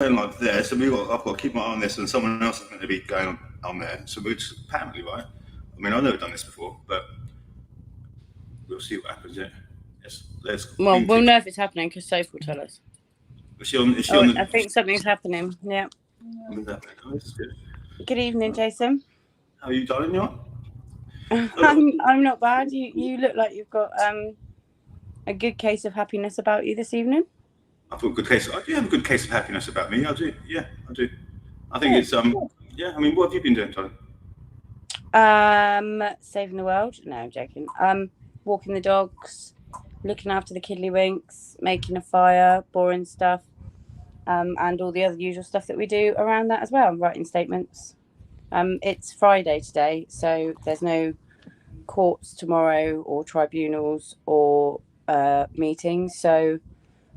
Like there, so I've got to keep my eye on this, and someone else is going to be going on there. So we're just apparently right. I mean, I've never done this before, but we'll see what happens. Yeah. Yes. Well, we'll know if it's happening because Soph will tell us. Is she on the... I think something's happening. Yeah. Oh, this is good. Good evening, Jason. How are you, darling? You all? I'm not bad. You look like you've got a good case of happiness about you this evening. I've got a good case. I do have a good case of happiness about me. I do. Yeah, I do. I think it's yeah. I mean, what have you been doing, darling? Saving the world. No, I'm joking. Walking the dogs, looking after the kiddlywinks, making a fire, boring stuff, and all the other usual stuff that we do around that as well. Writing statements. It's Friday today, so there's no courts tomorrow or tribunals or meetings. So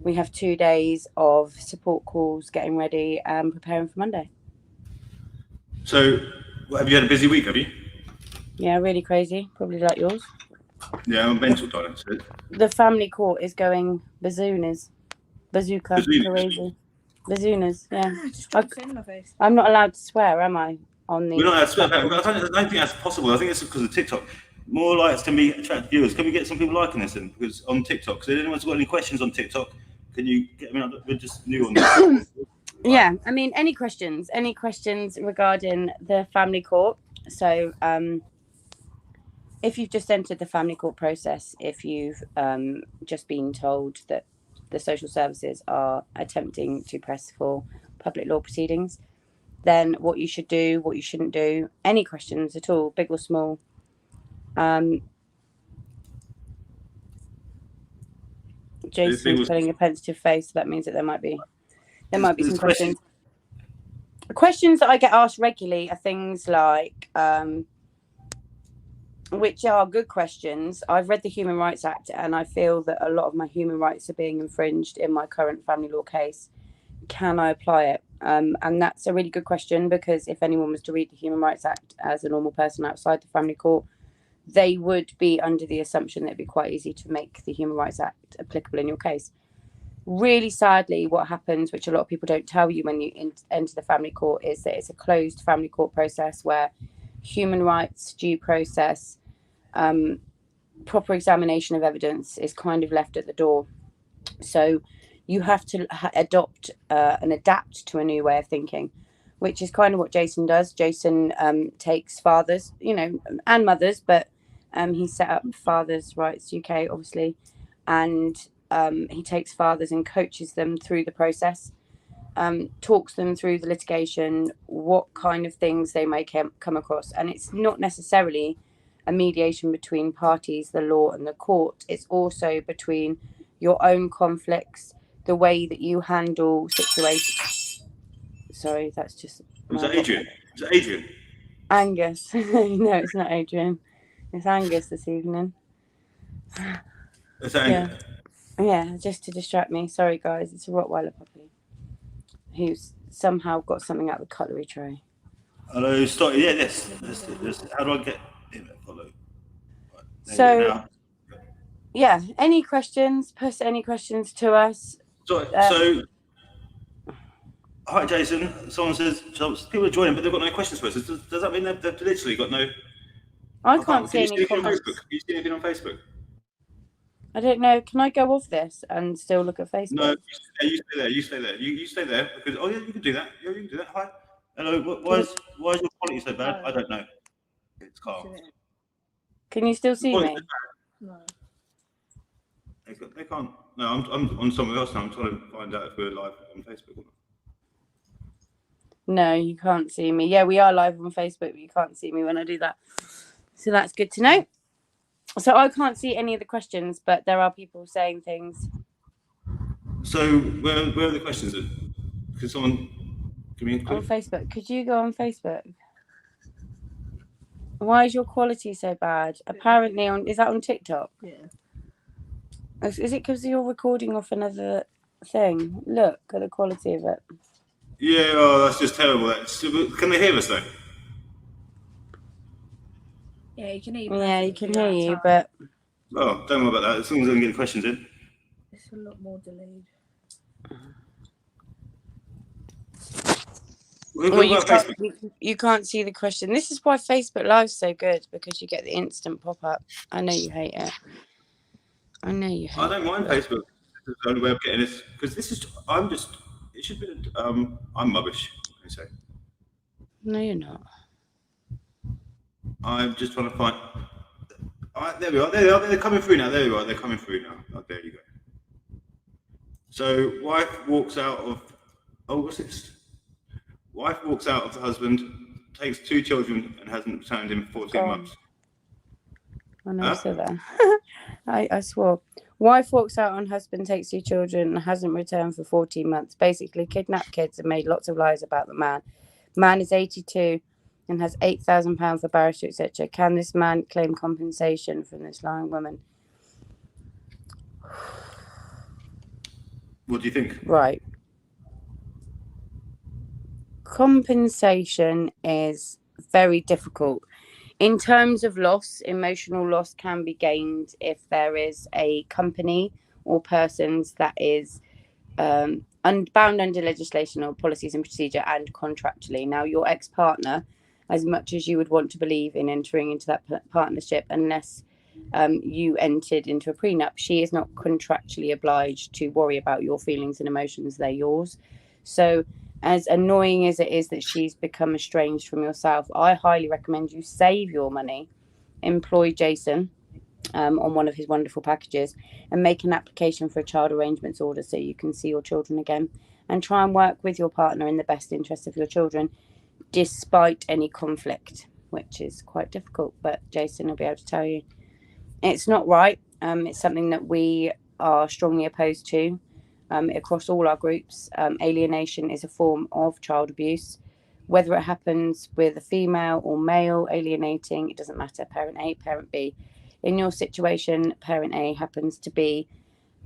we have 2 days of support calls, getting ready and preparing for Monday. So, have you had a busy week, have you? Yeah, really crazy. Probably like yours. Yeah, I'm mental, darling. The family court is going bazoonas. Bazooka. Crazy. Bazoonas, yeah. I'm not allowed to swear, am I? We're not allowed to swear. I don't think that's possible. I think it's because of TikTok. More likes can be attract viewers. Can we get some people liking this? Because on TikTok, because if anyone's got any questions on TikTok, can you get? I mean, we're just new on this. Yeah, I mean, any questions regarding the family court? So, if you've just entered the family court process, if you've just been told that the social services are attempting to press for public law proceedings, then what you should do, what you shouldn't do, any questions at all, big or small. Jason's putting a pensive face, so that means that there might be some questions. Questions that I get asked regularly are things like, which are good questions. I've read the Human Rights Act and I feel that a lot of my human rights are being infringed in my current family law case. Can I apply it? And that's a really good question, because if anyone was to read the Human Rights Act as a normal person outside the family court, they would be under the assumption that it'd be quite easy to make the Human Rights Act applicable in your case. Really sadly, what happens, which a lot of people don't tell you when you enter the family court, is that it's a closed family court process where human rights, due process, proper examination of evidence is kind of left at the door. So you have to adopt and adapt to a new way of thinking, which is kind of what Jason does. Jason takes fathers, and mothers, but he set up Fathers Rights UK, obviously, and he takes fathers and coaches them through the process, talks them through the litigation, what kind of things they may come across. And it's not necessarily a mediation between parties, the law and the court. It's also between your own conflicts, the way that you handle situations. Sorry, that's just... Was that Adrian? Is that Adrian? Angus. No, it's not Adrian. It's Angus this evening. Is that Angus? Yeah, just to distract me. Sorry, guys. It's a Rottweiler puppy who's somehow got something out of the cutlery tray. Hello, stop. Yeah, this. How do I get him to follow? Right, so, yeah, any questions? Post any questions to us. So, hi, Jason. Someone says people are joining, but they've got no questions for us. Does that mean they've literally got no... I can't see any comments. Can you see anything on Facebook? I don't know. Can I go off this and still look at Facebook? No, you stay there. You stay there. You stay there, because you can do that. Yeah, you can do that. Hi. Hello. Why is your quality so bad? I don't know. It's calm. Can you still see me? No. They can't. No, I'm on somewhere else now. I'm trying to find out if we're live on Facebook or not. No, you can't see me. Yeah, we are live on Facebook, but you can't see me when I do that. So that's good to know. So I can't see any of the questions, but there are people saying things. So where are the questions then? Could someone give me a clue? On Facebook. Could you go on Facebook? Why is your quality so bad? Apparently is that on TikTok? Yeah. Is it because you're recording off another thing? Look at the quality of it. Yeah, that's just terrible. Can they hear us though? Yeah, you can hear you. Yeah, you can hear you, but... Oh, don't worry about that. As long as I can get the questions in. It's a lot more delayed. What Well, you about can't, Facebook? you can't see the question. This is why Facebook Live's so good, because you get the instant pop-up. I know you hate it. I know you hate I don't mind it. Facebook. It's the only way of getting this because this is. I'm just. It should be. I'm rubbish. I say. No, you're not. I'm just trying to find. All right, there we are. There they are. They're coming through now. There we are. They're coming through now. Oh, there you go. So, wife walks out of. Oh, what's this? Wife walks out of the husband, takes 2 children, and hasn't returned in 14 Gone. months. I know, Huh? still there. I swore. Wife walks out on husband, takes 2 children, and hasn't returned for 14 months. Basically, kidnapped kids and made lots of lies about the man. Man is 82 and has £8,000 for barrister, etc. Can this man claim compensation from this lying woman? What do you think? Right. Compensation is very difficult. In terms of loss, emotional loss can be gained if there is a company or persons that is bound under legislation or policies and procedure and contractually. Now, your ex-partner, as much as you would want to believe in entering into that partnership, unless you entered into a prenup, she is not contractually obliged to worry about your feelings and emotions. They're yours. So as annoying as it is that she's become estranged from yourself, I highly recommend you save your money, employ Jason on one of his wonderful packages, and make an application for a child arrangements order so you can see your children again, and try and work with your partner in the best interest of your children, despite any conflict, which is quite difficult. But Jason will be able to tell you it's not right. It's something that we are strongly opposed to. Across all our groups, alienation is a form of child abuse. Whether it happens with a female or male alienating, it doesn't matter. Parent A, parent B. In your situation, parent A happens to be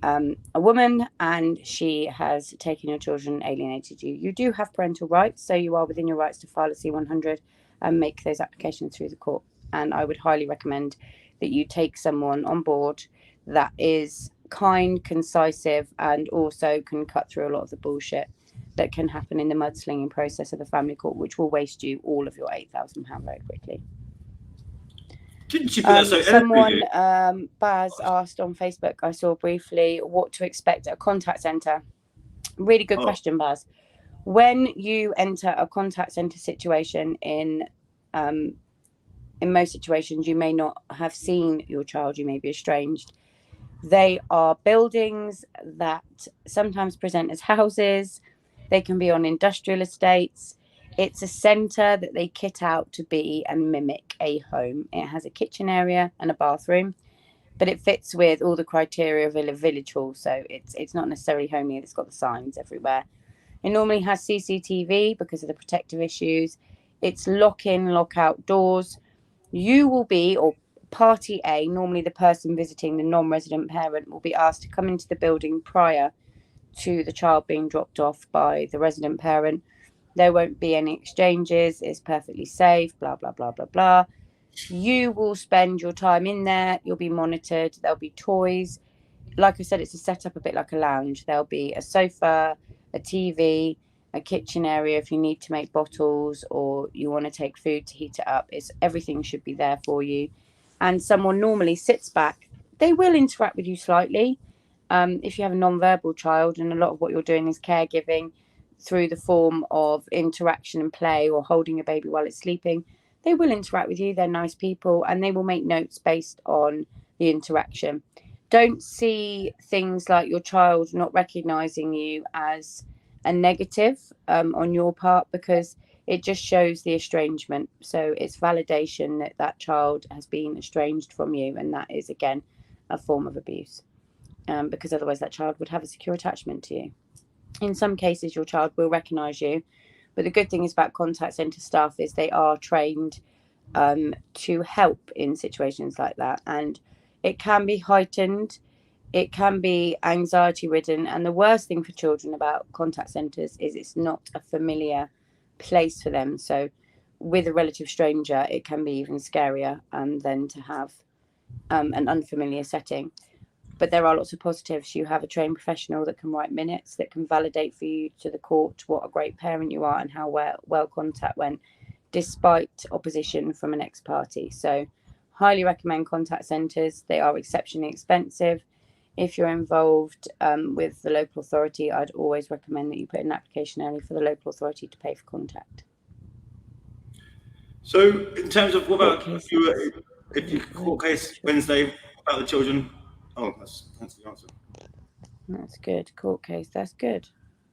a woman and she has taken your children, alienated you. You do have parental rights, so you are within your rights to file a C100 and make those applications through the court. And I would highly recommend that you take someone on board that is kind, concisive, and also can cut through a lot of the bullshit that can happen in the mudslinging process of the family court, which will waste you all of your £8,000 very quickly. Didn't she put that so Someone, eloquently? Baz asked on Facebook, I saw briefly, what to expect at a contact centre. Really good question, Baz. When you enter a contact centre situation, in most situations, you may not have seen your child, you may be estranged. They are buildings that sometimes present as houses. They can be on industrial estates. It's a centre that they kit out to be and mimic a home. It has a kitchen area and a bathroom, but it fits with all the criteria of a village hall. So it's not necessarily homely. It's got the signs everywhere. It normally has CCTV because of the protective issues. It's lock-in, lock-out doors. You will be, or party A, normally the person visiting the non-resident parent, will be asked to come into the building prior to the child being dropped off by the resident parent. There won't be any exchanges. It's perfectly safe, blah, blah, blah, blah, blah. You will spend your time in there. You'll be monitored. There'll be toys. Like I said, it's a setup a bit like a lounge. There'll be a sofa, a TV, a kitchen area if you need to make bottles or you want to take food to heat it up. Everything should be there for you. And someone normally sits back. They will interact with you slightly. If you have a non-verbal child, and a lot of what you're doing is caregiving through the form of interaction and play or holding a baby while it's sleeping, they will interact with you. They're nice people and they will make notes based on the interaction. Don't see things like your child not recognizing you as a negative on your part, because it just shows the estrangement. So it's validation that that child has been estranged from you, and that is again a form of abuse, because otherwise that child would have a secure attachment to you. In some cases your child will recognize you, but the good thing is about contact center staff is they are trained to help in situations like that, and it can be heightened, it can be anxiety ridden, and the worst thing for children about contact centres is it's not a familiar place for them. So with a relative stranger it can be even scarier than to have an unfamiliar setting. but there are lots of positives. You have a trained professional that can write minutes, that can validate for you to the court what a great parent you are and how well contact went, despite opposition from an ex-party. So highly recommend contact centres. They are exceptionally expensive. If you're involved with the local authority, I'd always recommend that you put in an application early for the local authority to pay for contact. So in terms of what about Court if you court case Wednesday about the children? Oh, that's the answer. That's good. Court case. That's good.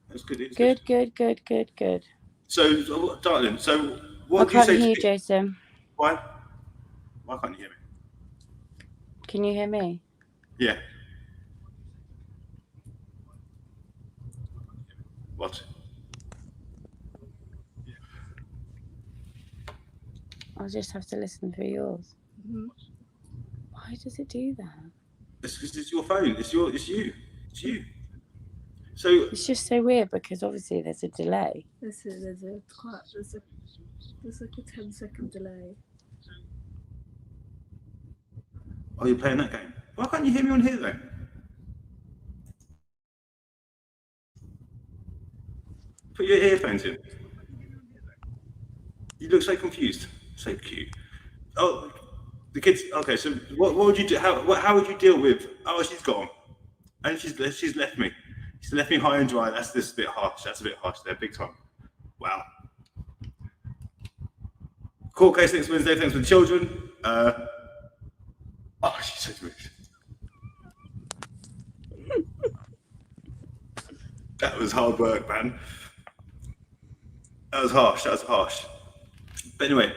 That's good. It's Good. So, darling, so what I do you can't say hear to you, me? Jason. Why can't you hear me? Can you hear me? Yeah. What? I'll just have to listen through yours. Mhm. Why does it do that? It's because it's your phone. It's you. So It's just so weird because obviously there's a delay. There's like a 10-second delay. are you playing that game? Why can't you hear me on here then? Put your earphones in. You look so confused. So cute. Oh, the kids. Okay, so what would you do? How would you deal with? Oh, she's gone, and she's left me. She's left me high and dry. That's a bit harsh. That's a bit harsh there, big time. Wow. Court case next Wednesday. Thanks for the children. Oh, she's so rude. That was hard work, man. That was harsh. But anyway,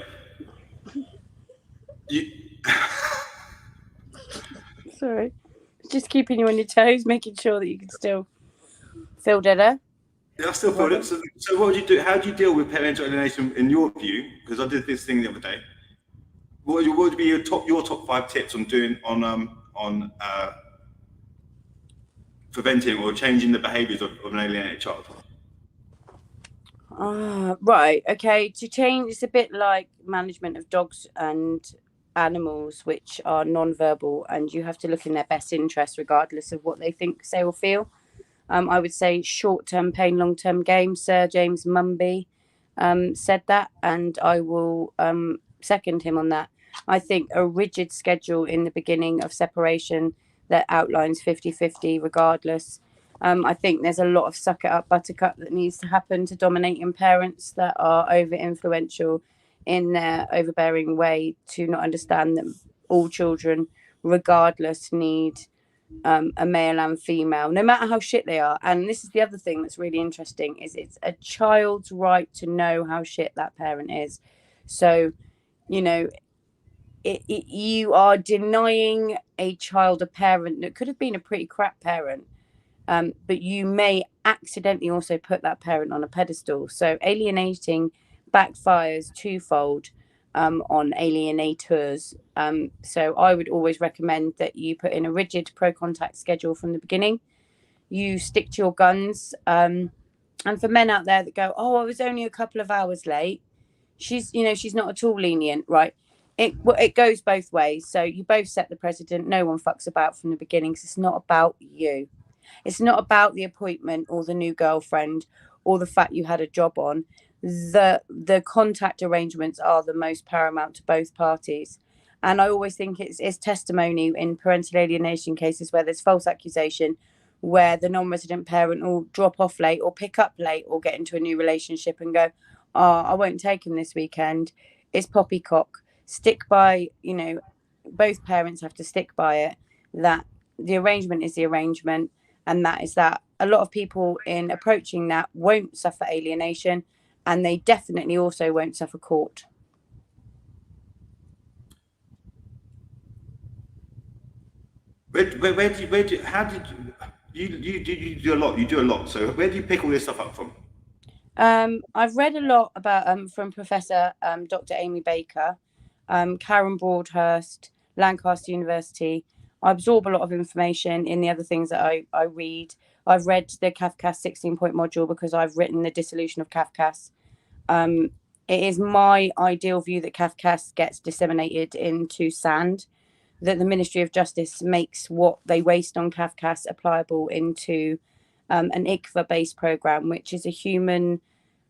Sorry. Just keeping you on your toes, making sure that you can still feel better. Yeah, I still feel it. So what would you do? How do you deal with parental alienation in your view? Because I did this thing the other day. What would be your top 5 tips on preventing or changing the behaviours of an alienated child? Right. Okay. To change, it's a bit like management of dogs and animals, which are non-verbal, and you have to look in their best interest, regardless of what they think, say, or feel. I would say short-term pain, long-term gain. Sir James Mumby said that, and I will second him on that. I think a rigid schedule in the beginning of separation that outlines 50-50 regardless. I think there's a lot of suck it up buttercup that needs to happen to dominating parents that are over influential in their overbearing way to not understand that all children regardless need a male and female, no matter how shit they are. And this is the other thing that's really interesting, is it's a child's right to know how shit that parent is. So, you know, you are denying a child a parent that could have been a pretty crap parent, but you may accidentally also put that parent on a pedestal. So alienating backfires twofold on alienators. So I would always recommend that you put in a rigid pro-contact schedule from the beginning. You stick to your guns. And for men out there that go, oh, I was only a couple of hours late, she's not at all lenient, right? It goes both ways. So you both set the precedent. No one fucks about from the beginning, because it's not about you. It's not about the appointment or the new girlfriend or the fact you had a job on. The contact arrangements are the most paramount to both parties. And I always think it's testimony in parental alienation cases where there's false accusation, where the non-resident parent will drop off late or pick up late or get into a new relationship and go, oh, I won't take him this weekend. It's poppycock. Stick by, both parents have to stick by it, that the arrangement is the arrangement, and that is that. A lot of people in approaching that won't suffer alienation, and they definitely also won't suffer court. How did you do a lot? You do a lot. So where do you pick all this stuff up from? I've read a lot about from Professor Dr. Amy Baker, Karen Broadhurst, Lancaster University. I absorb a lot of information in the other things that I read. I've read the CAFCAS 16-point module because I've written the dissolution of CAFCAS. It is my ideal view that CAFCAS gets disseminated into sand. that the Ministry of Justice makes what they waste on Kafkas applicable into an ICVA-based program, which is a human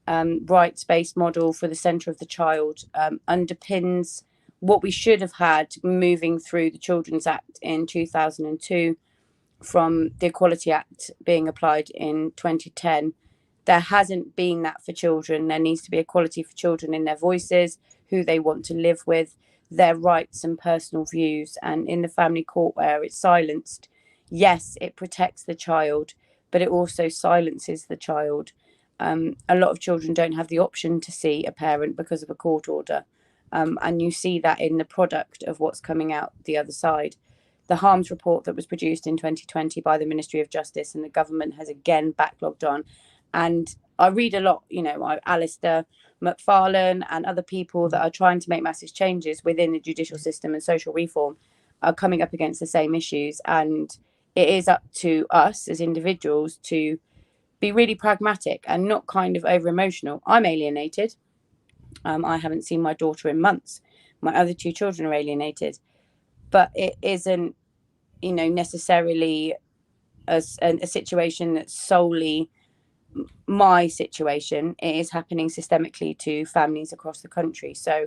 rights-based model for the centre of the child, underpins what we should have had moving through the Children's Act in 2002 from the Equality Act being applied in 2010. There hasn't been that for children. There needs to be equality for children in their voices, who they want to live with, their rights and personal views. And in the family court where it's silenced, yes, it protects the child, but it also silences the child. A lot of children don't have the option to see a parent because of a court order. And you see that in the product of what's coming out the other side. The harms report that was produced in 2020 by the Ministry of Justice and the government has again backlogged on. And I read a lot, Alistair McFarlane and other people that are trying to make massive changes within the judicial system and social reform are coming up against the same issues. And it is up to us as individuals to be really pragmatic and not kind of over emotional. I'm alienated. I haven't seen my daughter in months. My other two children are alienated. But it isn't, necessarily a situation that's solely my situation. It is happening systemically to families across the country. So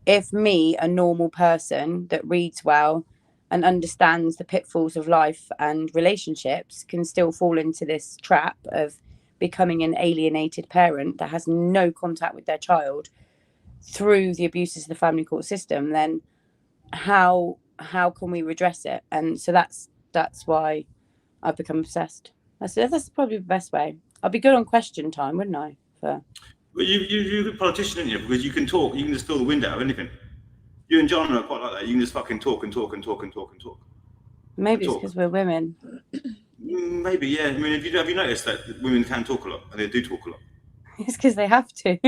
if me, a normal person that reads well and understands the pitfalls of life and relationships, can still fall into this trap of becoming an alienated parent that has no contact with their child through the abuses of the family court system, then how can we redress it? And so that's why I've become obsessed. That's probably the best way. I'd be good on question time, wouldn't I? Well, you're a good politician, aren't you? Because you can talk, you can just fill the wind out of anything. You and John are quite like that. You can just fucking talk and talk and talk and talk and talk. Maybe it's because we're women. Maybe, yeah. I mean, have you noticed that women can talk a lot and they do talk a lot? It's because they have to.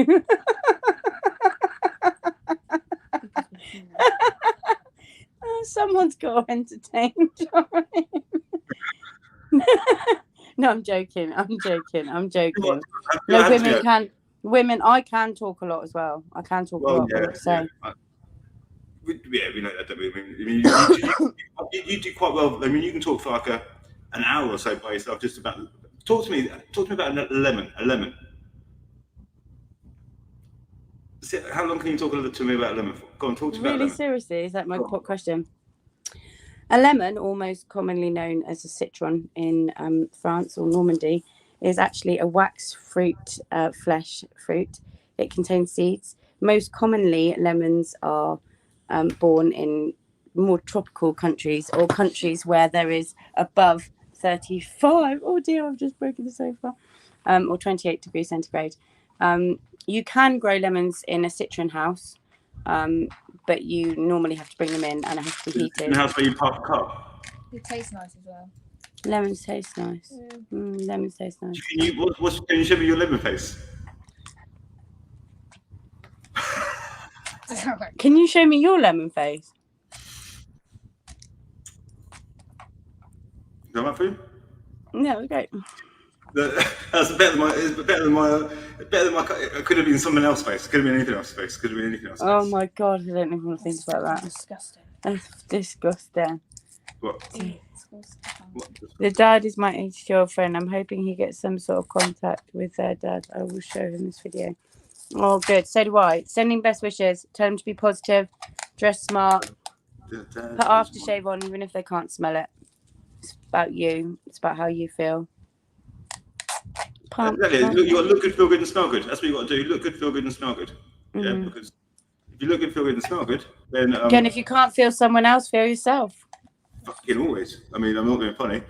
Someone's got to entertain. No, I'm joking. No, women, I can talk a lot as well. I can talk a lot. Yeah, we know that, don't we? I mean, you do quite well. I mean, you can talk for like an hour or so by yourself. Just about talk to me about a lemon. How long can you talk to me about a lemon for? Go on, talk to me about a lemon. Really, seriously, is that my question? A lemon, or most commonly known as a citron in France or Normandy, is actually a wax fruit, flesh fruit. It contains seeds. Most commonly, lemons are born in more tropical countries or countries where there is above 35. Oh dear, I've just broken the sofa. Or 28 degrees centigrade. You can grow lemons in a citron house. But you normally have to bring them in and it has to be heated. In the house where you park a car? It tastes nice as well. Lemons taste nice. Yeah. Lemons taste nice. Can you show me your lemon face? Can you show me your lemon face? Is that right for you? No, it's great. That's better than my. It could have been someone else's face. It could have been anything else's face. Could have been anything else's face. Oh my god, I don't even want to think about that. Disgusting. That's disgusting. What? The dad is my 80-year-old friend. I'm hoping he gets some sort of contact with their dad. I will show him this video. Oh, good. So do I. Sending best wishes. Tell them to be positive. Dress smart. Put aftershave on, even if they can't smell it. It's about you. It's about how you feel. Exactly. You got to look good, feel good, and smell good. That's what you got to do. Look good, feel good, and smell good. Yeah, because if you look good, feel good, and smell good, then again, if you can't feel someone else, feel yourself. Fucking always. I mean, I'm not being funny.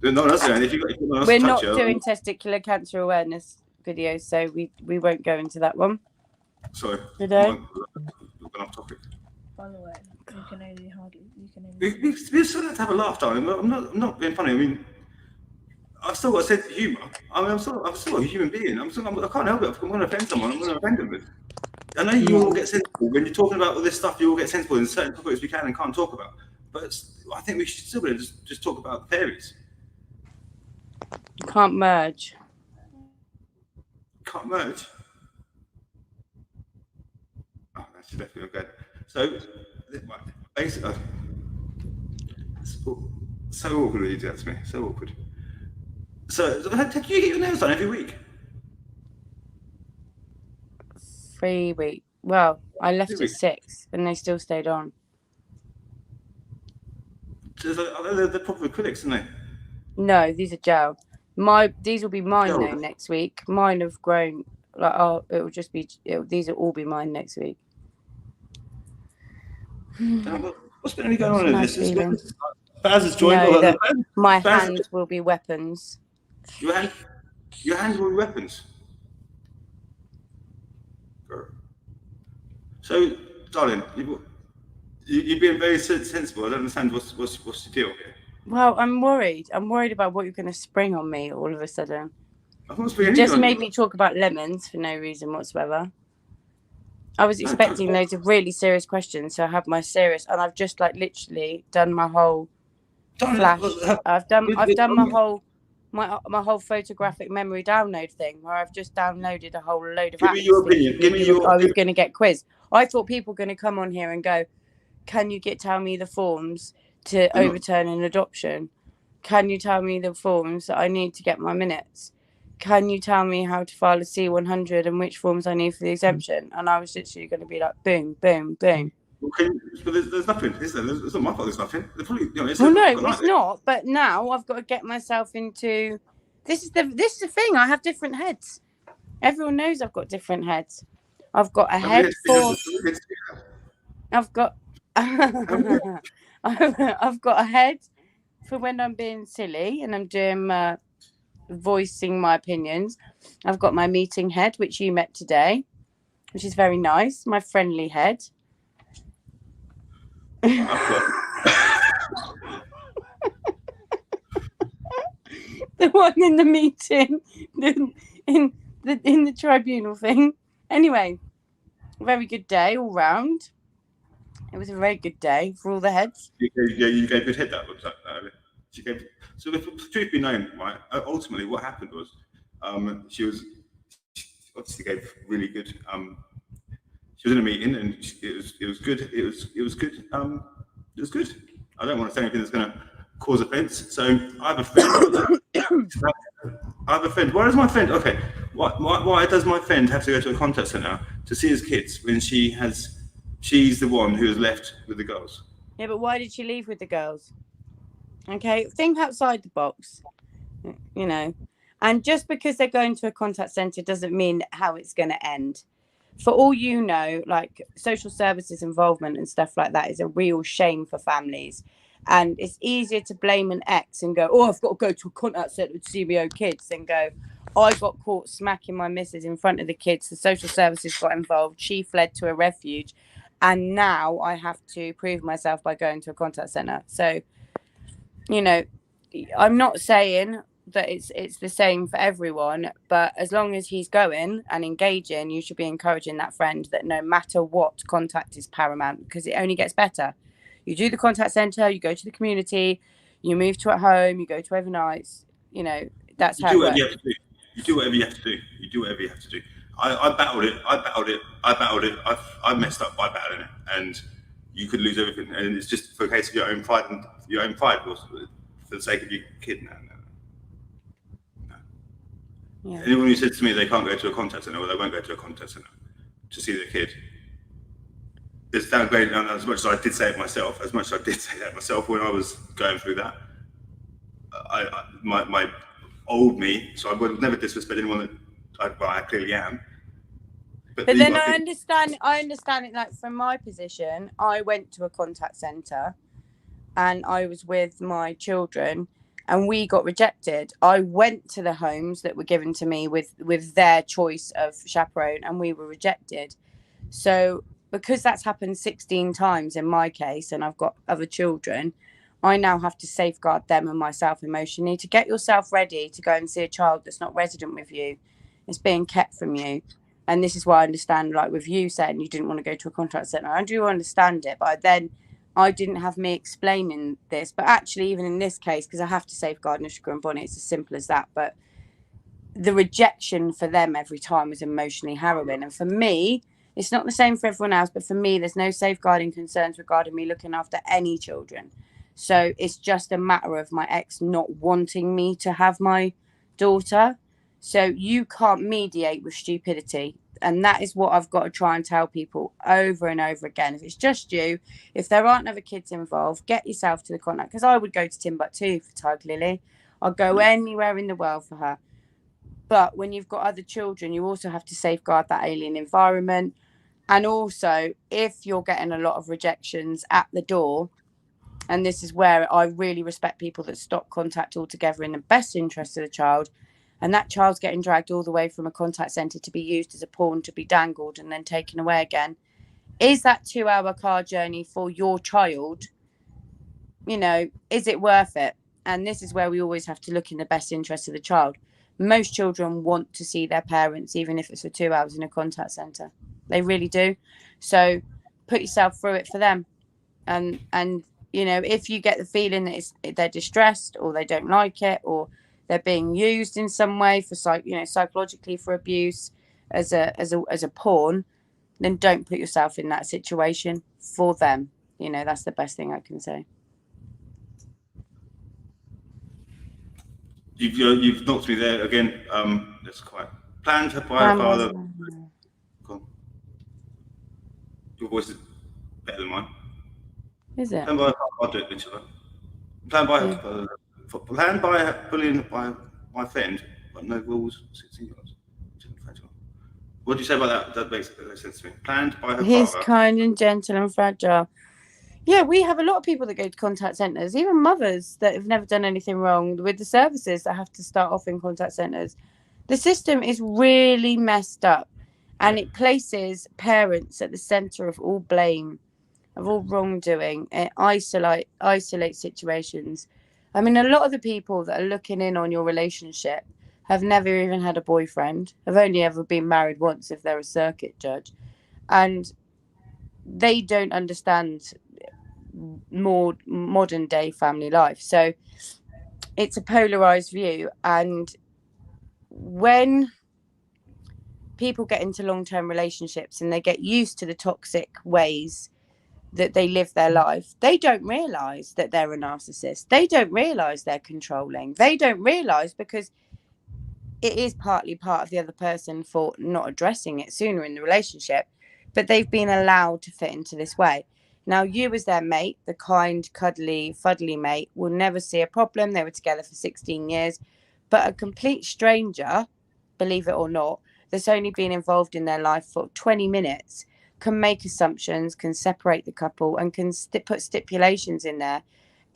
No one else doing. We're not doing testicular cancer awareness videos, so we won't go into that one. Sorry. Today. Off topic. By the way, you can only. We're still have to have a laugh, darling. I'm not being funny. I mean, I've still got a sense of humour. I mean, I'm still a human being. I can't help it. If I'm going to offend someone, I'm going to offend them. I know you all get sensible when you're talking about all this stuff. You all get sensible in certain topics we can and can't talk about. But I think we should still be able to just talk about the fairies. Can't merge. Can't merge. Oh, that's definitely okay. So, basically, So awkward when you do that to me. So awkward. So, do you get your nails done every week? 3 weeks. Well, I left Every at week. 6 and they still stayed on. So they're proper acrylics, aren't they? No, these are gel. These will be mine though Gel. next week. Mine have grown. Like, oh, it will just be. These will all be mine next week. What's been going on in Nice this? feeling. Baz has joined. No, that my Baz- hands will be weapons. Your hands were weapons. So, darling, you're being very sensible. I don't understand what's the deal here. Well, I'm worried. I'm worried about what you're going to spring on me all of a sudden. I can't spring Just anything on made you. me talk about lemons for no reason whatsoever. I was expecting loads of really serious questions, so I have my serious, and I've just like literally done my whole flash. I've done my whole photographic memory download thing where I've just downloaded a whole load of Give me your opinion. I was going to get quizzed. I thought people were going to come on here and go, "Can you tell me the forms to overturn an adoption? Can you tell me the forms that I need to get my minutes? Can you tell me how to file a C100 and which forms I need for the exemption?" And I was literally going to be like, boom, boom, boom. But there's nothing, is there? It's not my fault. There's nothing. Probably, it's not. But now I've got to get myself into. This is the thing. I have different heads. Everyone knows I've got different heads. I've got a head for. I've got. I've got a head for when I'm being silly and I'm doing voicing my opinions. I've got my meeting head, which you met today, which is very nice. My friendly head. The one in the meeting, in the tribunal thing. Anyway, very good day all round. It was a very good day for all the heads. You gave good head that was that. So the truth be known, right? Ultimately, what happened was, she obviously gave really good. She was in a meeting and it was good. It was good. It was good. I don't want to say anything that's going to cause offence. So I have a friend. Why does my friend? Okay, why does my friend have to go to a contact centre to see his kids when she's the one who is left with the girls? Yeah, but why did she leave with the girls? Okay, think outside the box. You know, and just because they're going to a contact centre doesn't mean how it's going to end. For all you know, like social services involvement and stuff like that is a real shame for families. And it's easier to blame an ex and go, "Oh, I've got to go to a contact centre to see my own kids," than go, "I got caught smacking my missus in front of the kids. The social services got involved. She fled to a refuge. And now I have to prove myself by going to a contact centre." So, you know, I'm not saying that it's the same for everyone, but as long as he's going and engaging, you should be encouraging that friend that no matter what, contact is paramount because it only gets better. You do the contact centre, you go to the community, you move to at home, you go to overnights. You know, that's how it works. You do whatever you have to do. You do whatever you have to do. I battled it. I messed up by battling it, and you could lose everything. And it's just for a case of your own pride for the sake of your kid. No. Yeah. Anyone who said to me they can't go to a contact centre or they won't go to a contact centre to see their kid, it's downgrading. And as much as I did say it myself, when I was going through that, my old me, so I would never disrespect anyone that I clearly am. But then I understand it. Like from my position, I went to a contact centre and I was with my children and we got rejected. I went to the homes that were given to me with their choice of chaperone and we were rejected. So because that's happened 16 times in my case and I've got other children, I now have to safeguard them and myself emotionally to get yourself ready to go and see a child that's not resident with you. It's being kept from you. And this is why I understand, like with you saying you didn't want to go to a contact centre. I do understand it, but then I didn't have me explaining this. But actually, even in this case, because I have to safeguard Nushka and Bonnie, it's as simple as that. But the rejection for them every time was emotionally harrowing. And for me, it's not the same for everyone else, but for me, there's no safeguarding concerns regarding me looking after any children. So it's just a matter of my ex not wanting me to have my daughter. So you can't mediate with stupidity. And that is what I've got to try and tell people over and over again. If it's just you, if there aren't other kids involved, get yourself to the contact. Because I would go to Timbuktu for Tiger Lily. I'd go anywhere in the world for her. But when you've got other children, you also have to safeguard that alien environment. And also, if you're getting a lot of rejections at the door, and this is where I really respect people that stop contact altogether in the best interest of the child, and that child's getting dragged all the way from a contact centre to be used as a pawn to be dangled and then taken away again. Is that 2-hour car journey for your child? You know, is it worth it? And this is where we always have to look in the best interest of the child. Most children want to see their parents, even if it's for 2 hours in a contact centre. They really do. So put yourself through it for them. And you know, if you get the feeling that they're distressed or they don't like it or they're being used in some way for psychologically for abuse as a pawn, then don't put yourself in that situation for them. You know, that's the best thing I can say. You've knocked me there again. That's quite planned by her father. Go on. Your voice is better than mine. Is it? Planned by her father. I'll do it literally. Planned by bullying by my friend, but no rules. 16 yards. What do you say about that? That makes sense to me. Planned by her He's father. kind and gentle and fragile. Yeah, we have a lot of people that go to contact centres, even mothers that have never done anything wrong with the services that have to start off in contact centres. The system is really messed up and it places parents at the centre of all blame, of all wrongdoing, and isolate situations. I mean, a lot of the people that are looking in on your relationship have never even had a boyfriend, have only ever been married once if they're a circuit judge, and they don't understand more modern day family life. So it's a polarized view, and when people get into long-term relationships and they get used to the toxic ways that they live their life, they don't realize that they're a narcissist. They don't realize they're controlling. They don't realize because it is partly part of the other person for not addressing it sooner in the relationship, but they've been allowed to fit into this way. Now, you as their mate, the kind, cuddly, fuddly mate, will never see a problem. They were together for 16 years. But a complete stranger, believe it or not, that's only been involved in their life for 20 minutes can make assumptions, can separate the couple, and can put stipulations in there.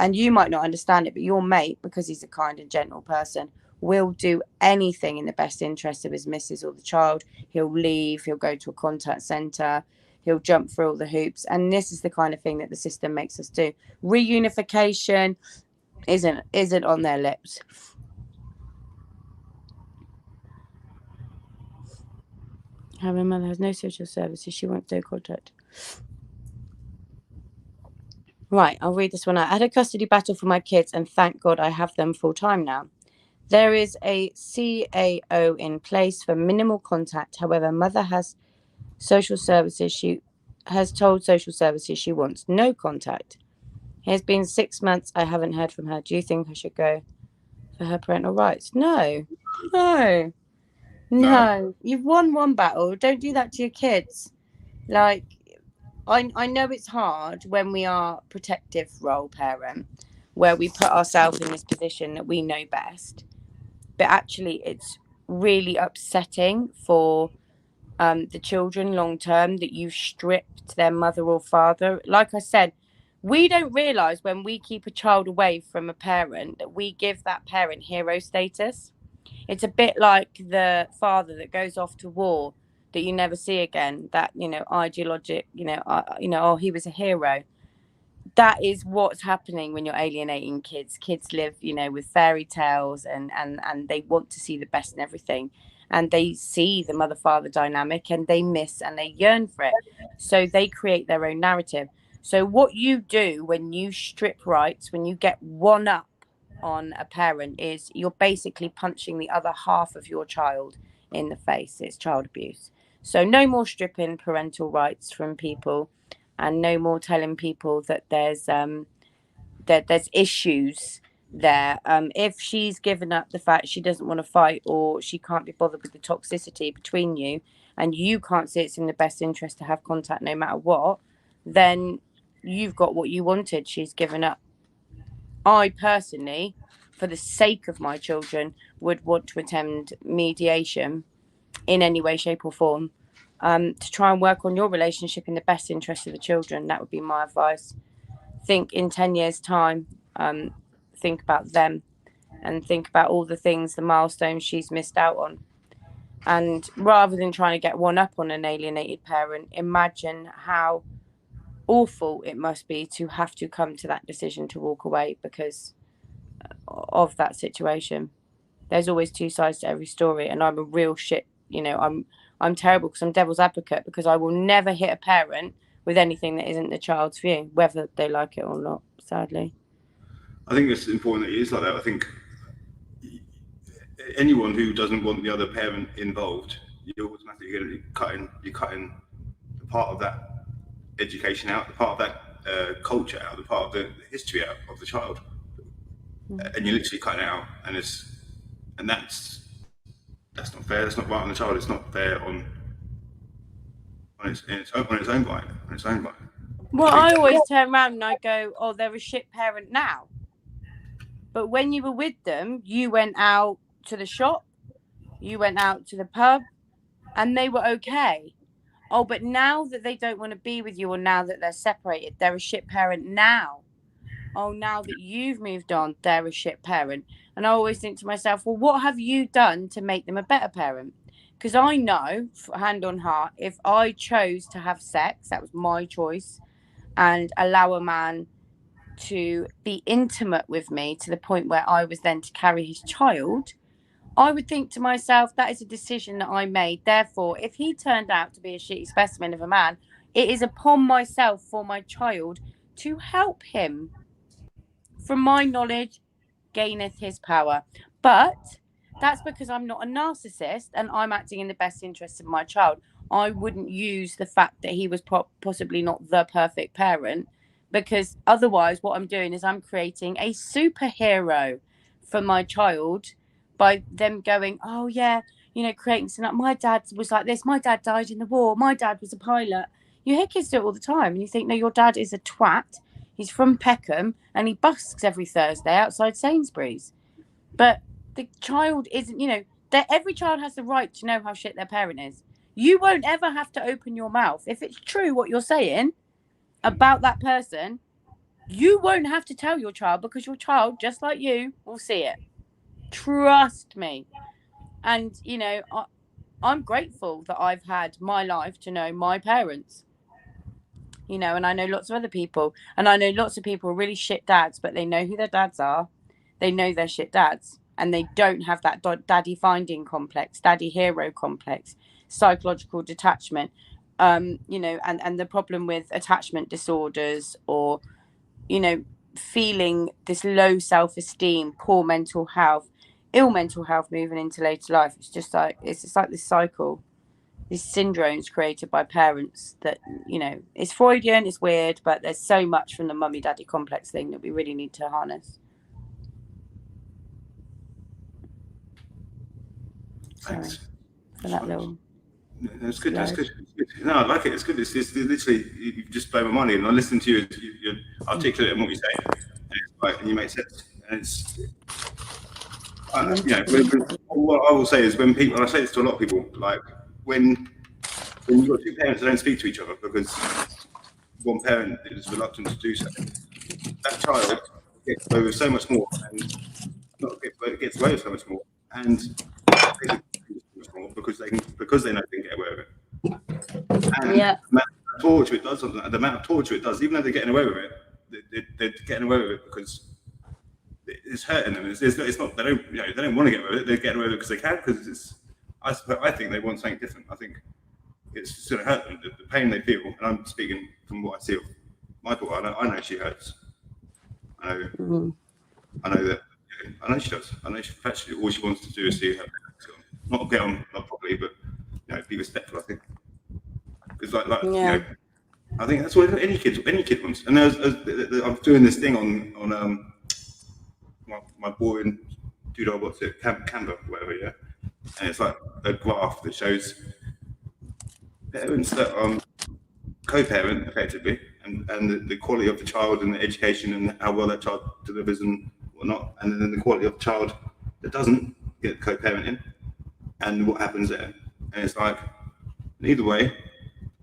And you might not understand it, but your mate, because he's a kind and gentle person, will do anything in the best interest of his missus or the child. He'll leave, he'll go to a contact centre, he'll jump through all the hoops. And this is the kind of thing that the system makes us do. Reunification isn't on their lips. Her mother has no social services. She wants no contact. Right, I'll read this one out. I had a custody battle for my kids, and thank God I have them full time now. There is a CAO in place for minimal contact. However, mother has social services. She has told social services she wants no contact. It has been 6 months. I haven't heard from her. Do you think I should go for her parental rights? No. You've won one battle. Don't do that to your kids. Like, I know it's hard when we are protective role parent, where we put ourselves in this position that we know best. But actually, it's really upsetting for the children long term that you've stripped their mother or father. Like I said, we don't realise when we keep a child away from a parent that we give that parent hero status. It's a bit like the father that goes off to war that you never see again. That ideologic, oh, he was a hero. That is what's happening when you're alienating kids. Kids live, with fairy tales and they want to see the best in everything. And they see the mother-father dynamic and they miss and they yearn for it. So they create their own narrative. So what you do when you strip rights, when you get one up on a parent, is you're basically punching the other half of your child in the face. It's child abuse. So no more stripping parental rights from people. And no more telling people that there's there's issues there. If she's given up the fact she doesn't want to fight, or she can't be bothered with the toxicity between you, and you can't see it's in the best interest to have contact no matter what, then you've got what you wanted. She's given up. I personally, for the sake of my children, would want to attend mediation in any way, shape or form, to try and work on your relationship in the best interest of the children. That would be my advice. Think in 10 years' time, think about them, and think about all the things, the milestones she's missed out on. And rather than trying to get one up on an alienated parent, imagine how awful it must be to have to come to that decision to walk away because of that situation. There's always two sides to every story, and I'm a real shit, I'm terrible because I'm devil's advocate, because I will never hit a parent with anything that isn't the child's view, whether they like it or not, sadly. I think it's important that it is like that. I think anyone who doesn't want the other parent involved, you're automatically going to be cutting the part of that education out, the part of that culture out, the part of the history out of the child, and you're literally cutting it out, and that's not fair. That's not right on the child. It's not fair on its own right. Well, I always turn around and I go, "Oh, they're a shit parent now." But when you were with them, you went out to the shop, you went out to the pub, and they were okay. Oh, but now that they don't want to be with you, or now that they're separated, they're a shit parent now. Oh, now that you've moved on, they're a shit parent. And I always think to myself, well, what have you done to make them a better parent? Because I know, hand on heart, if I chose to have sex, that was my choice, and allow a man to be intimate with me to the point where I was then to carry his child, I would think to myself, that is a decision that I made. Therefore, if he turned out to be a shitty specimen of a man, it is upon myself for my child to help him. From my knowledge gaineth his power. But that's because I'm not a narcissist and I'm acting in the best interest of my child. I wouldn't use the fact that he was possibly not the perfect parent, because otherwise what I'm doing is I'm creating a superhero for my child by them going, oh yeah, creating something like, my dad was like this, my dad died in the war, my dad was a pilot. You hear kids do it all the time, and you think, no, your dad is a twat. He's from Peckham and he busks every Thursday outside Sainsbury's. But the child isn't, every child has the right to know how shit their parent is. You won't ever have to open your mouth. If it's true what you're saying about that person, you won't have to tell your child, because your child, just like you, will see it. Trust me. And, I'm grateful that I've had my life to know my parents. And I know lots of other people, and I know lots of people are really shit dads, but they know who their dads are. They know they're shit dads, and they don't have that daddy finding complex, daddy hero complex, psychological detachment, and the problem with attachment disorders, or, feeling this low self-esteem, poor mental health, ill mental health moving into later life. It's just like this cycle. These syndromes created by parents that, it's Freudian, it's weird, but there's so much from the mummy daddy complex thing that we really need to harness. Thanks. Sorry for that little... That's good. That's good. No, I like it. It's good. It's literally, you've just blown my mind, and I listen to you. You're articulate in what you say, and you make sense. And it's, what I will say is, when people, and I say this to a lot of people, like when you've got two parents that don't speak to each other because one parent is reluctant to do so, that child gets away with so much more, and gets away with so much more, and because they know they can get away with it. And the amount of torture it does, even though they're getting away with it, they're getting away with it because it's hurting them. It's not, they don't want to get away with it. They're getting away with it because they can, because I think they want something different. I think it's going to hurt them, the pain they feel. And I'm speaking from what I see of my daughter. I know she hurts. I know that. I know she does. I know actually all she wants to do is see her parents not get on, not properly, but be respectful. I think because I think that's what any kid wants. And I'm doing this thing on my boring doodle, what's it, Canva, whatever, yeah. And it's like a graph that shows parents that co-parent effectively, and the quality of the child and the education and how well that child delivers and whatnot, and then the quality of the child that doesn't get co-parenting and what happens there. And it's like either way,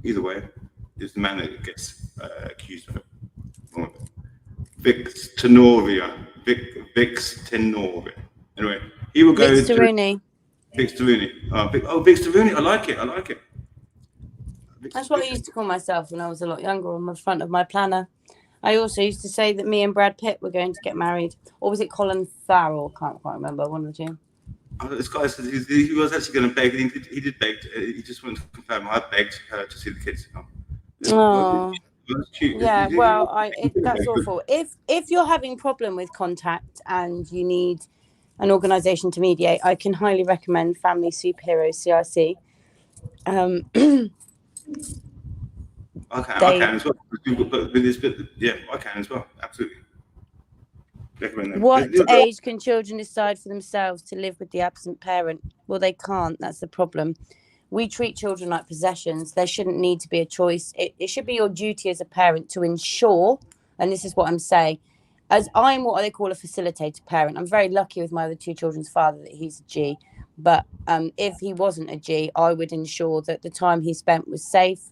it's the man that gets accused of it. Vix Tenoria. Anyway, he will go Vix Rooney. Vix Rooney. Vix Rooney. I like it. That's what I used to call myself when I was a lot younger on the front of my planner. I also used to say that me and Brad Pitt were going to get married. Or was it Colin Farrell? Can't quite remember. One of the two. This guy said he was actually going to beg. He did beg. He just wanted to confirm. I begged her to see the kids. Oh, yeah. Well, that's awful. If you're having problem with contact and you need an organisation to mediate, I can highly recommend Family Superheroes CIC. I can as well. Yeah, I can as well. Absolutely. Recommend them. What age can children decide for themselves to live with the absent parent? Well, they can't. That's the problem. We treat children like possessions. There shouldn't need to be a choice. It should be your duty as a parent to ensure, and this is what I'm saying, as I'm what they call a facilitator parent. I'm very lucky with my other two children's father that he's a G. But if he wasn't a G, I would ensure that the time he spent was safe,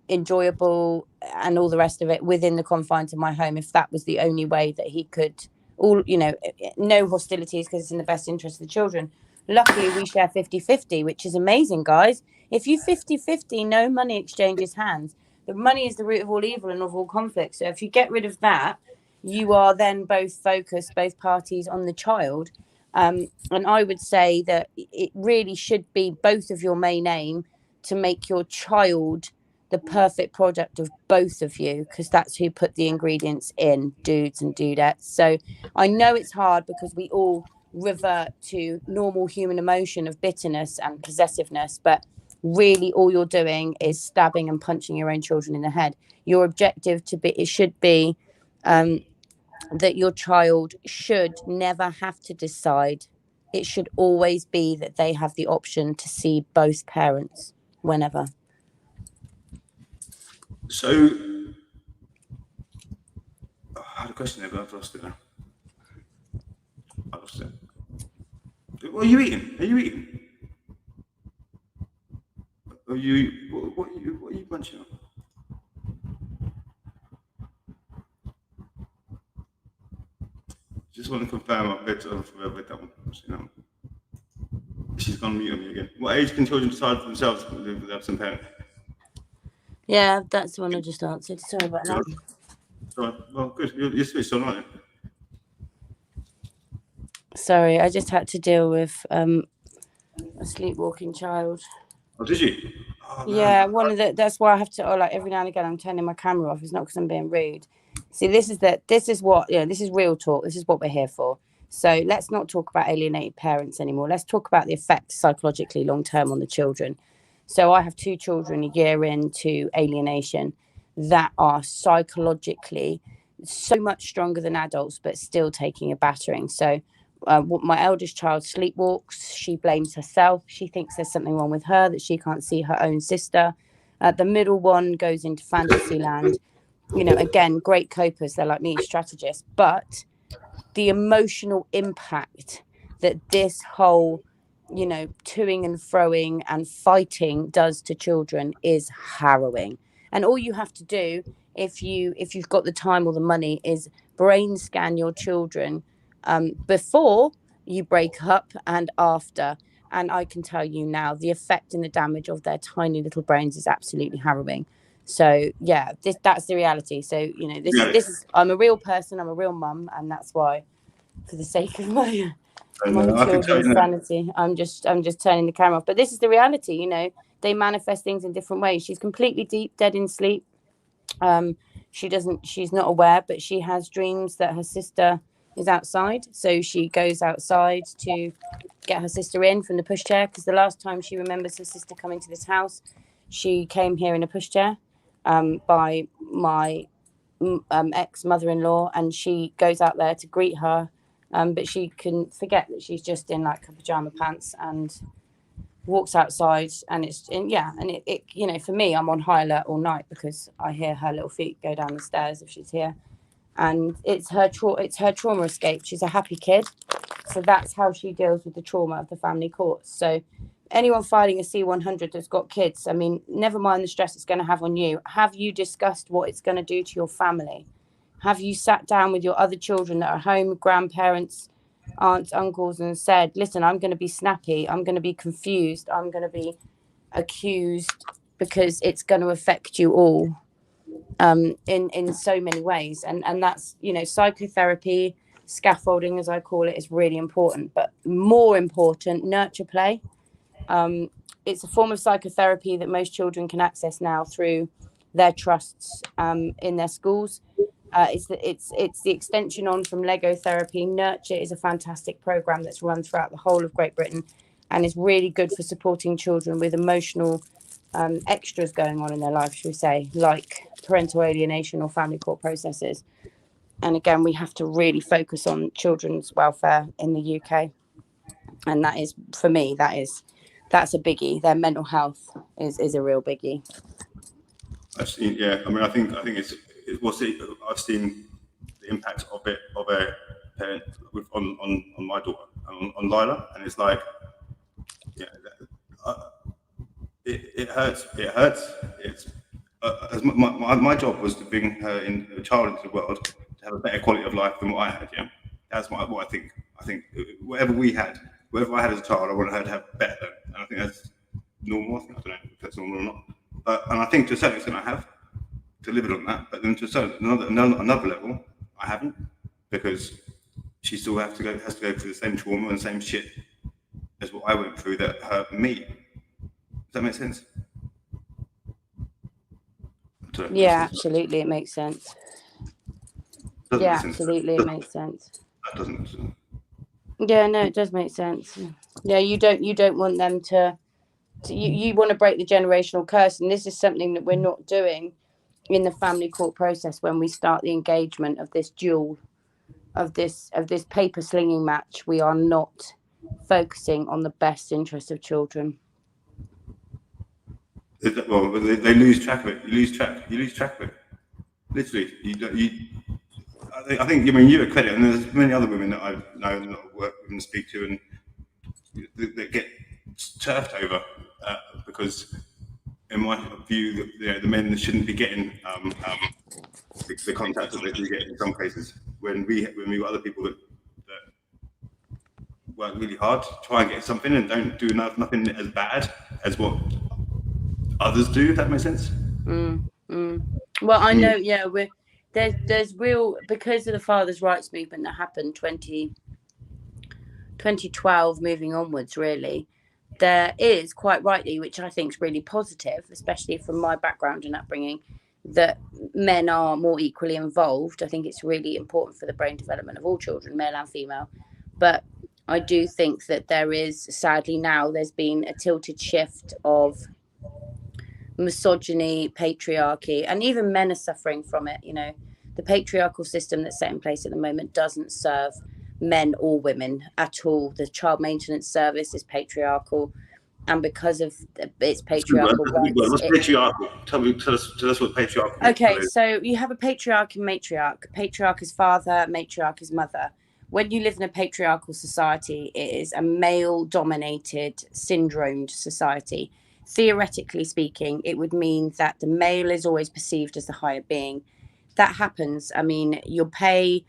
enjoyable, and all the rest of it within the confines of my home, if that was the only way that he could. No hostilities, because it's in the best interest of the children. Luckily, we share 50-50, which is amazing, guys. If you 50-50, no money exchanges hands. The money is the root of all evil and of all conflict. So if you get rid of that, you are then both focused, both parties, on the child. And I would say that it really should be both of your main aim to make your child the perfect product of both of you, because that's who put the ingredients in, dudes and dudettes. So I know it's hard because we all revert to normal human emotion of bitterness and possessiveness, but really all you're doing is stabbing and punching your own children in the head. Your objective should be that your child should never have to decide. It should always be that they have the option to see both parents whenever. So, I had a question there, but I've lost it now. What are you eating? What are you munching on? Just want to confirm I've read that one. She's gone mute on me again. What age can children decide for themselves to live with the absent parent? Yeah, that's the one I just answered. Sorry about that. Sorry. Well, good. You're switched on, aren't you? Sorry, I just had to deal with a sleepwalking child. Oh, did you? Oh, yeah, that's why I have to. Every now and again, I'm turning my camera off. It's not because I'm being rude. See, this is real talk. This is what we're here for. So let's not talk about alienated parents anymore. Let's talk about the effect psychologically long term on the children. So I have two children a year into alienation that are psychologically so much stronger than adults, but still taking a battering. So my eldest child sleepwalks. She blames herself. She thinks there's something wrong with her, that she can't see her own sister. The middle one goes into fantasy land. Again, great copers. They're like neat strategists. But the emotional impact that this whole toing and froing and fighting does to children is harrowing. And all you have to do, if you've got the time or the money, is brain scan your children before you break up and after. And I can tell you now, the effect and the damage of their tiny little brains is absolutely harrowing. So yeah, that's the reality. So this is I'm a real person, I'm a real mum, and that's why, for the sake of my children's sanity, I'm just turning the camera off. But this is the reality. They manifest things in different ways. She's completely dead in sleep. She's not aware, but she has dreams that her sister is outside. So she goes outside to get her sister in from the pushchair, because the last time she remembers her sister coming to this house, she came here in a pushchair. by my ex mother-in-law, and she goes out there to greet her, but she can forget that she's just in like her pajama pants and walks outside, and it you know, for me, I'm on high alert all night because I hear her little feet go down the stairs if she's here, and it's her trauma escape. She's a happy kid, so that's how she deals with the trauma of the family courts. So anyone filing a C100 that's got kids, I mean, never mind the stress it's going to have on you. Have you discussed what it's going to do to your family? Have you sat down with your other children that are home, grandparents, aunts, uncles, and said, listen, I'm going to be snappy, I'm going to be confused, I'm going to be accused, because it's going to affect you all in so many ways. And that's, you know, psychotherapy, scaffolding, as I call it, is really important. But more important, nurture play. It's a form of psychotherapy that most children can access now through their trusts in their schools. It's the extension on from Lego therapy. Nurture is a fantastic program that's run throughout the whole of Great Britain and is really good for supporting children with emotional extras going on in their life, should we say, like parental alienation or family court processes. And again, we have to really focus on children's welfare in the UK. And that is, for me, that's a biggie. Their mental health is a real biggie. I've seen, yeah. I mean, I think I've seen the impact of a parent on my daughter, on Lila, and it's like, yeah, it hurts. It hurts. It's as my job was to bring a child into the world to have a better quality of life than what I had. Yeah, that's what I think. I think whatever I had as a child, I wanted her to have better than, and I think that's normal. I don't know if that's normal or not, and I think to a certain extent I have delivered on that, but then to a certain another level I haven't, because she still has to go through the same trauma and same shit as what I went through that hurt me. Does that make sense? Yeah, absolutely, it makes sense. Yeah, absolutely, it makes sense. That doesn't. Yeah, no, it does make sense. Yeah, you don't want them to you want to break the generational curse, and this is something that we're not doing in the family court process when we start the engagement of this duel, of this paper slinging match. We are not focusing on the best interest of children. Well, they lose track of it. You lose track of it. Literally, I think. I mean, you're a credit, and there's many other women that I've known that I work with and speak to, and that get turfed over because, in my view, the men shouldn't be getting the contact that they do get in some cases. When we got other people that work really hard to try and get something and don't do nothing as bad as what others do. If that makes sense. Well, I know. Yeah, there's real, because of the fathers' rights movement that happened 2012 moving onwards. Really, there is, quite rightly, which I think is really positive, especially from my background and upbringing, that men are more equally involved. I think it's really important for the brain development of all children, male and female. But I do think that there is, sadly now, there's been a tilted shift of misogyny, patriarchy, and even men are suffering from it. You know, the patriarchal system that's set in place at the moment doesn't serve men or women at all. The child maintenance service is patriarchal, and because of its patriarchal rights, what's patriarchal? Tell us what patriarchal is. Okay, so you have a patriarch and matriarch. Patriarch is father, matriarch is mother. When you live in a patriarchal society, it is a male-dominated, syndromed society. Theoretically speaking, it would mean that the male is always perceived as the higher being. That happens. I mean, your pay,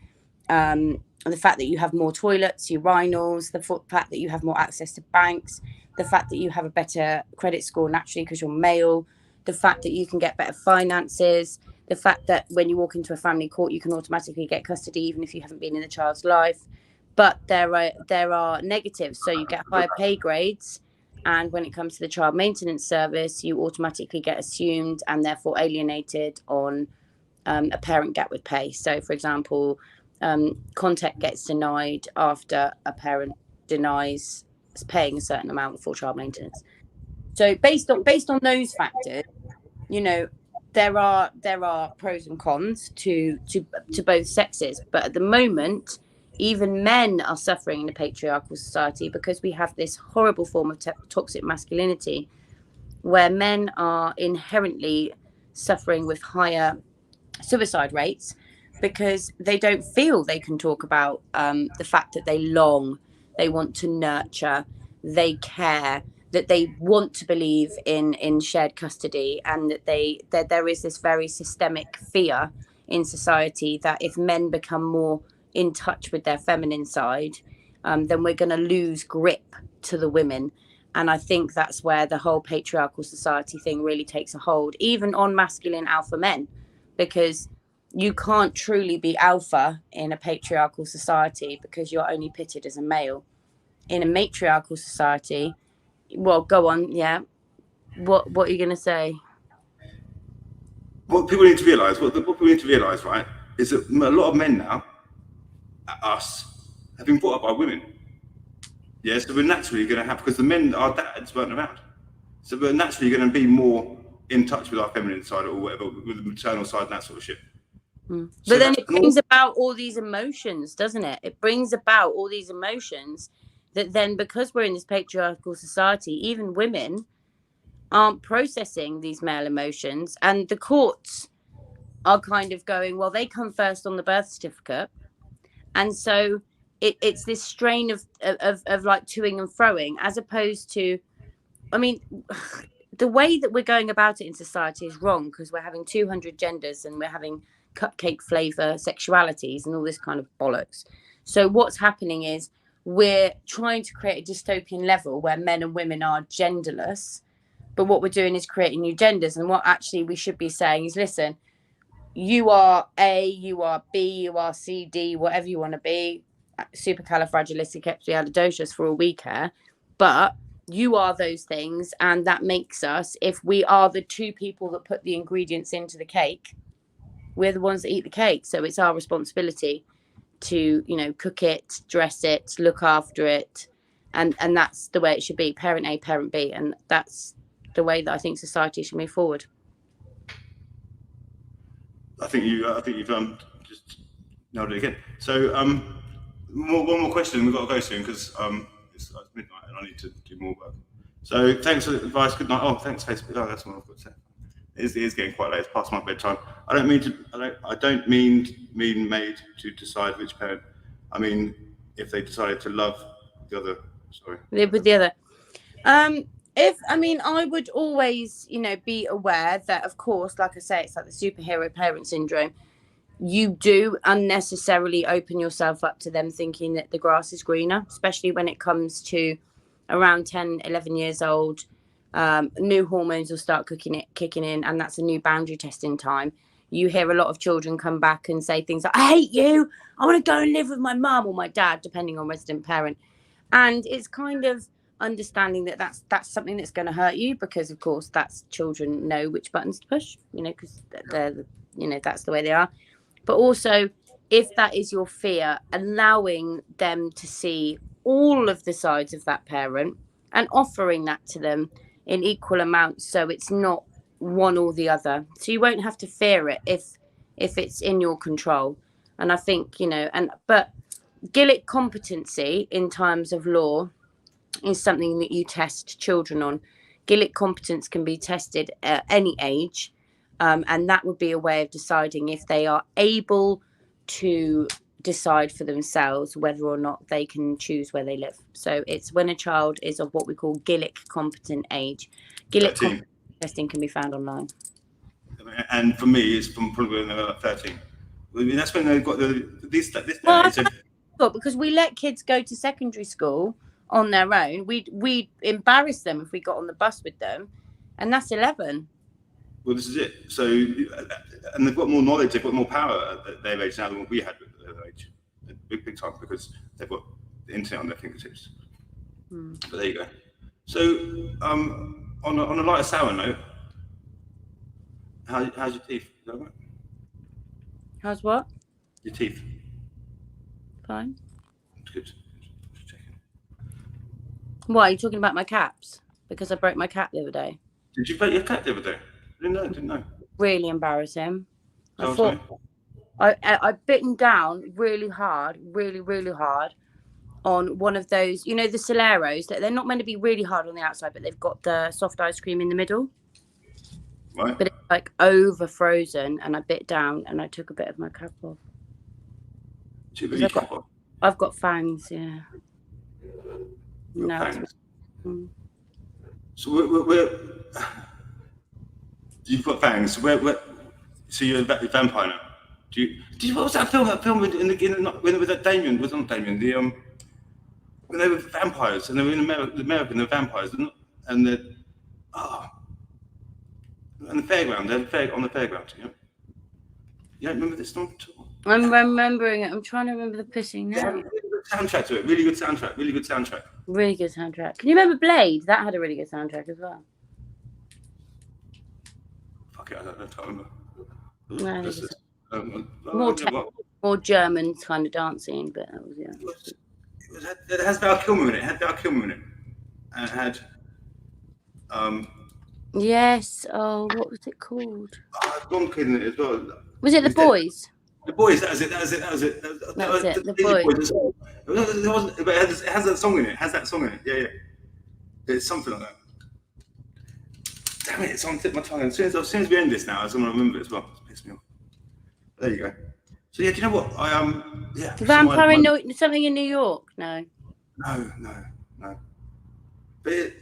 the fact that you have more toilets, urinals, the fact that you have more access to banks, the fact that you have a better credit score naturally because you're male, the fact that you can get better finances, the fact that when you walk into a family court, you can automatically get custody even if you haven't been in the child's life. But there are negatives. So you get higher pay grades. And when it comes to the child maintenance service, you automatically get assumed and therefore alienated on a parent gap with pay. So, for example, contact gets denied after a parent denies paying a certain amount for child maintenance. So based on those factors, you know, there are pros and cons to both sexes, but at the moment, even men are suffering in a patriarchal society because we have this horrible form of toxic masculinity, where men are inherently suffering with higher suicide rates because they don't feel they can talk about the fact that they long, they want to nurture, they care, that they want to believe in shared custody, and that there is this very systemic fear in society that if men become more in touch with their feminine side, then we're going to lose grip to the women. And I think that's where the whole patriarchal society thing really takes a hold, even on masculine alpha men, because you can't truly be alpha in a patriarchal society because you're only pitted as a male. In a matriarchal society, well, go on, yeah. What are you going to say? What people need to realise, right, is that a lot of men now, us, have been brought up by women. Yeah, so we're naturally going to have, because the men, our dads weren't around, so we're naturally going to be more in touch with our feminine side or whatever, with the maternal side and that sort of shit. But So then it brings about all these emotions, doesn't it? It brings about all these emotions that then, because we're in this patriarchal society, even women aren't processing these male emotions, and the courts are kind of going, well, they come first on the birth certificate, and so it's this strain of like toing and froing, as opposed to, I mean, the way that we're going about it in society is wrong, because we're having 200 genders and we're having cupcake flavor sexualities and all this kind of bollocks. So what's happening is we're trying to create a dystopian level where men and women are genderless, but what we're doing is creating new genders. And what actually we should be saying is, listen, you are A, you are B, you are C, D, whatever you want to be, supercalifragilisticexpialidocious for all we care, but you are those things, and that makes us, if we are the two people that put the ingredients into the cake, we're the ones that eat the cake. So it's our responsibility to, you know, cook it, dress it, look after it, and that's the way it should be. Parent A, parent B, and that's the way that I think society should move forward. I think you've just nailed it again. So one more question. We've got to go soon because it's midnight and I need to do more work. So thanks for the advice. Good night. Oh, thanks, Facebook. Oh, that's what I've got to say. It is getting quite late. It's past my bedtime. I don't mean made to decide which parent. I mean, if they decided to love the other. Sorry. Live with the other. I would always, you know, be aware that, of course, like I say, it's like the superhero parent syndrome. You do unnecessarily open yourself up to them thinking that the grass is greener, especially when it comes to around 10, 11 years old. New hormones will start kicking in, and that's a new boundary testing time. You hear a lot of children come back and say things like, I hate you, I want to go and live with my mum or my dad, depending on resident parent. And it's kind of understanding that that's something that's going to hurt you, because of course that's, children know which buttons to push, you know, because they're, you know, that's the way they are. But also, if that is your fear, allowing them to see all of the sides of that parent and offering that to them in equal amounts, so it's not one or the other, so you won't have to fear it if it's in your control. And I think, you know, but Gillick competency in terms of law is something that you test children on. Gillick competence can be tested at any age, and that would be a way of deciding if they are able to decide for themselves whether or not they can choose where they live. So it's when a child is of what we call Gillick competent age. Gillick competence testing can be found online. And for me, it's from probably when they were like 13. I mean, that's when they've got this. Well, because we let kids go to secondary school on their own. We'd embarrass them if we got on the bus with them, and that's 11. Well, this is it. So, and they've got more knowledge, they've got more power at their age now than what we had at their age. Big time, because they've got the internet on their fingertips. But there you go. So, on a lighter, sour note, how's your teeth? Is that right? How's what? Your teeth. Fine. Good. Just checking. Why are you talking about my caps? Because I broke my cap the other day. Did you break your cap the other day? I didn't know. Really embarrassing. I So, thought sorry. I bitten down really hard, really hard on one of those, you know, the Soleros, that they're not meant to be really hard on the outside, but they've got the soft ice cream in the middle. Right. But it's like over frozen, and I bit down and I took a bit of my cap off. I've got fangs, yeah. No. Fangs. So you've got fangs. So you're a vampire now. What was that film? That film when with that Damien, was not Damien. When they were vampires and they were in America, they're vampires, and they're and the fairground. They're on the fairground. You know. You don't remember this song at all? I'm remembering it. I'm trying to remember the pissing now. Really good soundtrack to it. Really good soundtrack. Really good soundtrack. Really good soundtrack. Can you remember Blade? That had a really good soundtrack as well. Fuck it, I don't remember. No, more German kind of dancing, but that was It has Val Kilmer in it. And it had yes. Oh, what was it called? one kid in it as well. Was it The Boys? The Boys. That was it. The Boys. But it has that song in it. Yeah. It's something like that. Damn it! It's on the tip of my tongue. As soon as we end this now, I'm gonna remember it as well. It's pissed me off. There you go. So yeah, do you know what yeah. Vampire something in New York? No. No. But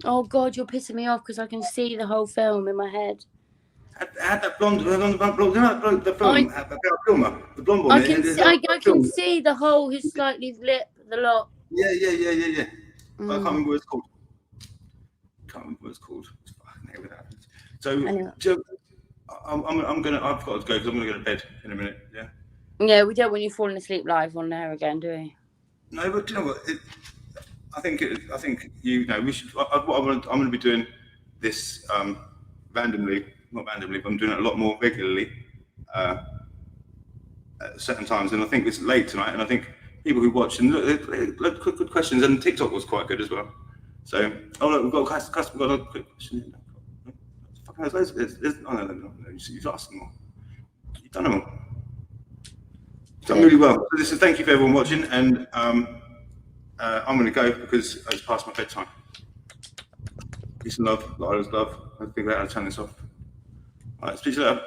oh God, you're pissing me off because I can see the whole film in my head. had that blonde, the film, had that Kilmer, the blonde one. I can see the whole, his slightly lip, the lot. Yeah. I can't remember what it's called. So, anyway. I've got to go because I'm gonna go to bed in a minute. Yeah. Yeah, we don't want you falling asleep live on there again, do we? No, but do you know what? I think you know we should. I'm going to be doing this randomly, not randomly, but I'm doing it a lot more regularly at certain times. And I think it's late tonight, and I think people who watch and look good questions, and TikTok was quite good as well. So, look, we've got a quick question. Fucking loads. No. You've asked them all. You've done them all. You've done really well. So thank you for everyone watching, and I'm going to go because it's past my bedtime. Peace and love. Love. I'll figure out how to turn this off. All right, speak to you later.